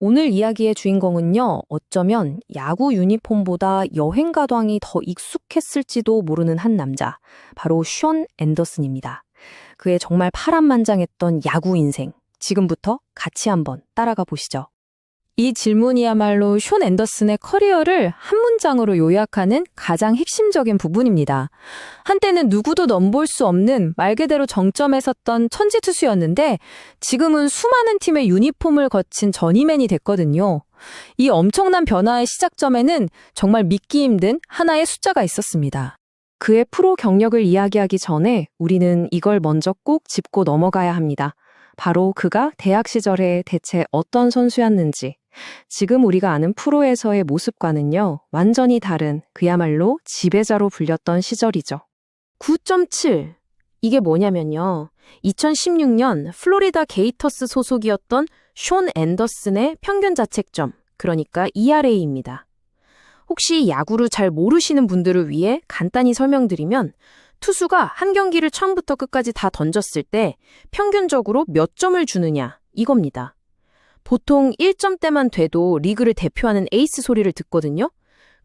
오늘 이야기의 주인공은요, 어쩌면 야구 유니폼보다 여행 가방이 더 익숙했을지도 모르는 한 남자, 바로 숀 앤더슨입니다. 그의 정말 파란만장했던 야구 인생, 지금부터 같이 한번 따라가 보시죠. 이 질문이야말로 숀 앤더슨의 커리어를 한 문장으로 요약하는 가장 핵심적인 부분입니다. 한때는 누구도 넘볼 수 없는 말 그대로 정점에 섰던 천지 투수였는데 지금은 수많은 팀의 유니폼을 거친 저니맨이 됐거든요. 이 엄청난 변화의 시작점에는 정말 믿기 힘든 하나의 숫자가 있었습니다. 그의 프로 경력을 이야기하기 전에 우리는 이걸 먼저 꼭 짚고 넘어가야 합니다. 바로 그가 대학 시절에 대체 어떤 선수였는지, 지금 우리가 아는 프로에서의 모습과는요, 완전히 다른 그야말로 지배자로 불렸던 시절이죠. 9.7. 이게 뭐냐면요. 2016년 플로리다 게이터스 소속이었던 숀 앤더슨의 평균 자책점, 그러니까 ERA입니다. 혹시 야구를 잘 모르시는 분들을 위해 간단히 설명드리면 투수가 한 경기를 처음부터 끝까지 다 던졌을 때 평균적으로 몇 점을 주느냐 이겁니다. 보통 1점대만 돼도 리그를 대표하는 에이스 소리를 듣거든요.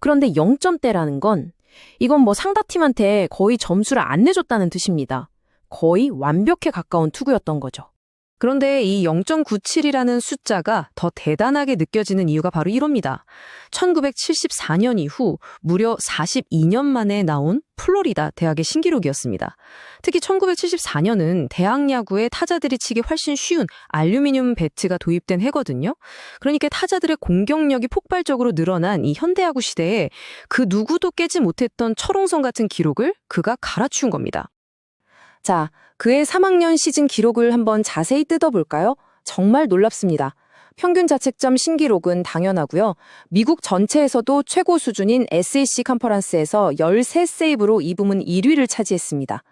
그런데 0점대라는 건 이건 뭐 상대팀한테 거의 점수를 안 내줬다는 뜻입니다. 거의 완벽에 가까운 투구였던 거죠. 그런데 이 0.97이라는 숫자가 더 대단하게 느껴지는 이유가 바로 이겁니다. 1974년 이후 무려 42년 만에 나온 플로리다 대학의 신기록이었습니다. 특히 1974년은 대학 야구에 타자들이 치기 훨씬 쉬운 알루미늄 배트가 도입된 해거든요. 그러니까 타자들의 공격력이 폭발적으로 늘어난 이 현대야구 시대에 그 누구도 깨지 못했던 철옹성 같은 기록을 그가 갈아치운 겁니다. 자, 그의 3학년 시즌 기록을 한번 자세히 뜯어볼까요? 정말 놀랍습니다. 평균 자책점 신기록은 당연하고요. 미국 전체에서도 최고 수준인 SEC 컨퍼런스에서 13세이브로 이 부문 1위를 차지했습니다.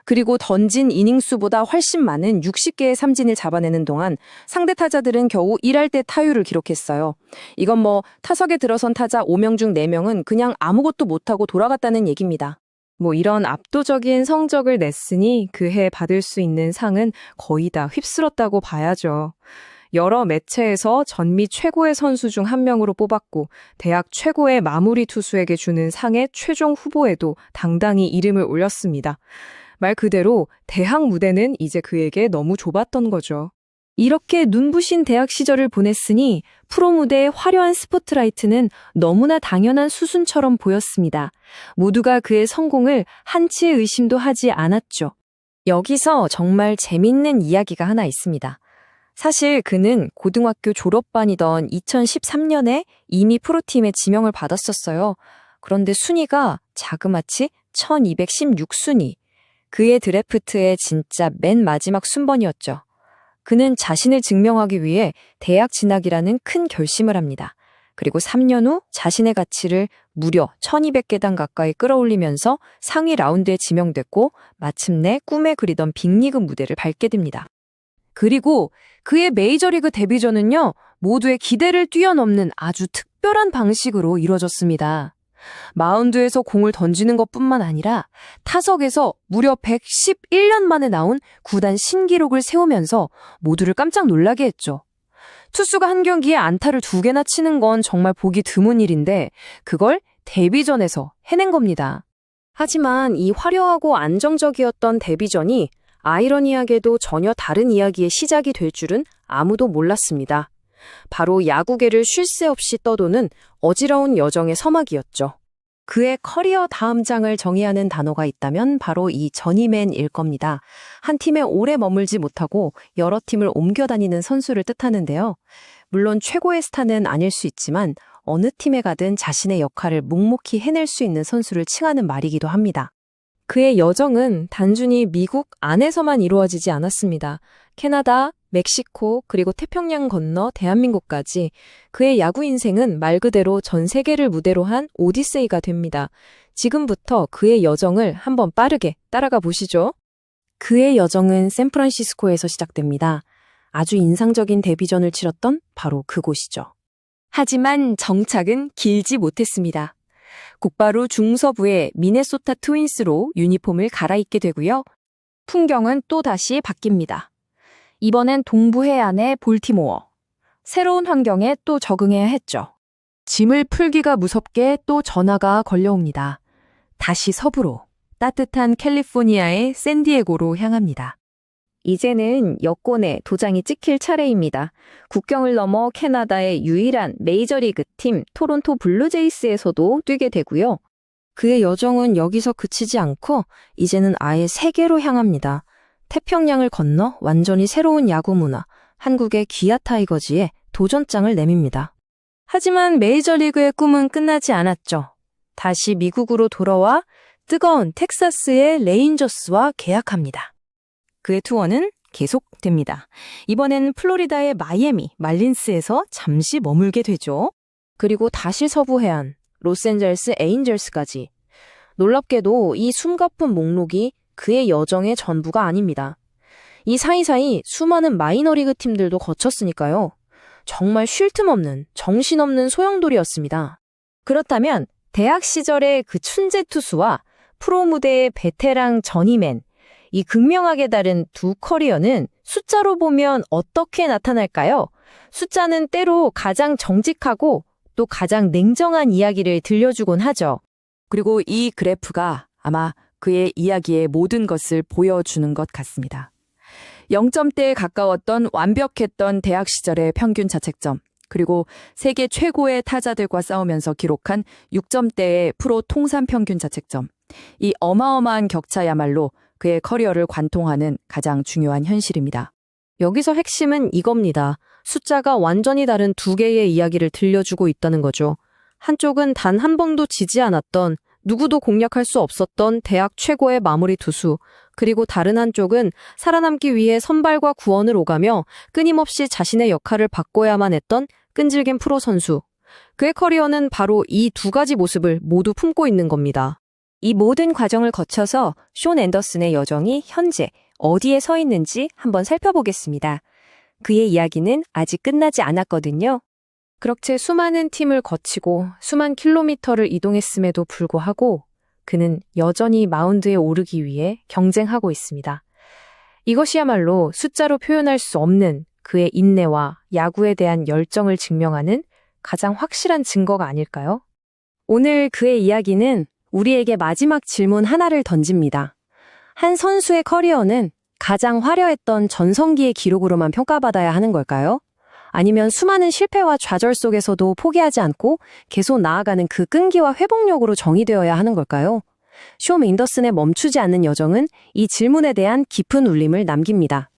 그리고 던진 이닝 수보다 훨씬 많은 60개의 삼진을 잡아내는 동안 상대 타자들은 겨우 1할 때 타율을 기록했어요. 이건 뭐 타석에 들어선 타자 5명 중 4명은 그냥 아무것도 못하고 돌아갔다는 얘기입니다. 뭐 이런 압도적인 성적을 냈으니 그 해 받을 수 있는 상은 거의 다 휩쓸었다고 봐야죠. 여러 매체에서 전미 최고의 선수 중 한 명으로 뽑았고 대학 최고의 마무리 투수에게 주는 상의 최종 후보에도 당당히 이름을 올렸습니다. 말 그대로 대학 무대는 이제 그에게 너무 좁았던 거죠. 이렇게 눈부신 대학 시절을 보냈으니 프로 무대의 화려한 스포트라이트는 너무나 당연한 수순처럼 보였습니다. 모두가 그의 성공을 한치의 의심도 하지 않았죠. 여기서 정말 재밌는 이야기가 하나 있습니다. 사실 그는 고등학교 졸업반이던 2013년에 이미 프로팀에 지명을 받았었어요. 그런데 순위가 자그마치 1216순위. 그의 드래프트의 진짜 맨 마지막 순번이었죠. 그는 자신을 증명하기 위해 대학 진학이라는 큰 결심을 합니다. 그리고 3년 후 자신의 가치를 무려 1200계단 가까이 끌어올리면서 상위 라운드에 지명됐고 마침내 꿈에 그리던 빅리그 무대를 밟게 됩니다. 그리고 그의 메이저리그 데뷔전은요, 모두의 기대를 뛰어넘는 아주 특별한 방식으로 이루어졌습니다. 마운드에서 공을 던지는 것뿐만 아니라 타석에서 무려 111년 만에 나온 구단 신기록을 세우면서 모두를 깜짝 놀라게 했죠. 투수가 한 경기에 안타를 2개나 치는 건 정말 보기 드문 일인데 그걸 데뷔전에서 해낸 겁니다. 하지만 이 화려하고 안정적이었던 데뷔전이 아이러니하게도 전혀 다른 이야기의 시작이 될 줄은 아무도 몰랐습니다. 바로 야구계를 쉴 새 없이 떠도는 어지러운 여정의 서막이었죠. 그의 커리어 다음 장을 정의하는 단어가 있다면 바로 이 저니맨일 겁니다. 한 팀에 오래 머물지 못하고 여러 팀을 옮겨 다니는 선수를 뜻하는데요. 물론 최고의 스타는 아닐 수 있지만 어느 팀에 가든 자신의 역할을 묵묵히 해낼 수 있는 선수를 칭하는 말이기도 합니다. 그의 여정은 단순히 미국 안에서만 이루어지지 않았습니다. 캐나다, 멕시코, 그리고 태평양 건너 대한민국까지 그의 야구 인생은 말 그대로 전 세계를 무대로 한 오디세이가 됩니다. 지금부터 그의 여정을 한번 빠르게 따라가 보시죠. 그의 여정은 샌프란시스코에서 시작됩니다. 아주 인상적인 데뷔전을 치렀던 바로 그곳이죠. 하지만 정착은 길지 못했습니다. 곧바로 중서부의 미네소타 트윈스로 유니폼을 갈아입게 되고요. 풍경은 또다시 바뀝니다. 이번엔 동부 해안의 볼티모어. 새로운 환경에 또 적응해야 했죠. 짐을 풀기가 무섭게 또 전화가 걸려옵니다. 다시 서부로, 따뜻한 캘리포니아의 샌디에고로 향합니다. 이제는 여권에 도장이 찍힐 차례입니다. 국경을 넘어 캐나다의 유일한 메이저리그 팀 토론토 블루제이스에서도 뛰게 되고요. 그의 여정은 여기서 그치지 않고 이제는 아예 세계로 향합니다. 태평양을 건너 완전히 새로운 야구 문화, 한국의 기아 타이거즈에 도전장을 내밉니다. 하지만 메이저리그의 꿈은 끝나지 않았죠. 다시 미국으로 돌아와 뜨거운 텍사스의 레인저스와 계약합니다. 그의 투어는 계속됩니다. 이번엔 플로리다의 마이애미, 말린스에서 잠시 머물게 되죠. 그리고 다시 서부 해안, 로스앤젤스 에인절스까지. 놀랍게도 이 숨가쁜 목록이 그의 여정의 전부가 아닙니다. 이 사이사이 수많은 마이너리그 팀들도 거쳤으니까요. 정말 쉴 틈 없는, 정신없는 소용돌이였습니다. 그렇다면 대학 시절의 그 춘재 투수와 프로 무대의 베테랑 저니맨, 이 극명하게 다른 두 커리어는 숫자로 보면 어떻게 나타날까요? 숫자는 때로 가장 정직하고 또 가장 냉정한 이야기를 들려주곤 하죠. 그리고 이 그래프가 아마 그의 이야기의 모든 것을 보여주는 것 같습니다. 0점대에 가까웠던 완벽했던 대학 시절의 평균 자책점, 그리고 세계 최고의 타자들과 싸우면서 기록한 6점대의 프로 통산 평균 자책점. 이 어마어마한 격차야말로 그의 커리어를 관통하는 가장 중요한 현실입니다. 여기서 핵심은 이겁니다. 숫자가 완전히 다른 두 개의 이야기를 들려주고 있다는 거죠. 한쪽은 단 한 번도 지지 않았던, 누구도 공략할 수 없었던 대학 최고의 마무리 투수, 그리고 다른 한쪽은 살아남기 위해 선발과 구원을 오가며 끊임없이 자신의 역할을 바꿔야만 했던 끈질긴 프로 선수. 그의 커리어는 바로 이 두 가지 모습을 모두 품고 있는 겁니다. 이 모든 과정을 거쳐서 숀 앤더슨의 여정이 현재 어디에 서 있는지 한번 살펴보겠습니다. 그의 이야기는 아직 끝나지 않았거든요. 그렇게 수많은 팀을 거치고 수만 킬로미터를 이동했음에도 불구하고 그는 여전히 마운드에 오르기 위해 경쟁하고 있습니다. 이것이야말로 숫자로 표현할 수 없는 그의 인내와 야구에 대한 열정을 증명하는 가장 확실한 증거가 아닐까요? 오늘 그의 이야기는 우리에게 마지막 질문 하나를 던집니다. 한 선수의 커리어는 가장 화려했던 전성기의 기록으로만 평가받아야 하는 걸까요? 아니면 수많은 실패와 좌절 속에서도 포기하지 않고 계속 나아가는 그 끈기와 회복력으로 정의되어야 하는 걸까요? 숀 앤더슨의 멈추지 않는 여정은 이 질문에 대한 깊은 울림을 남깁니다.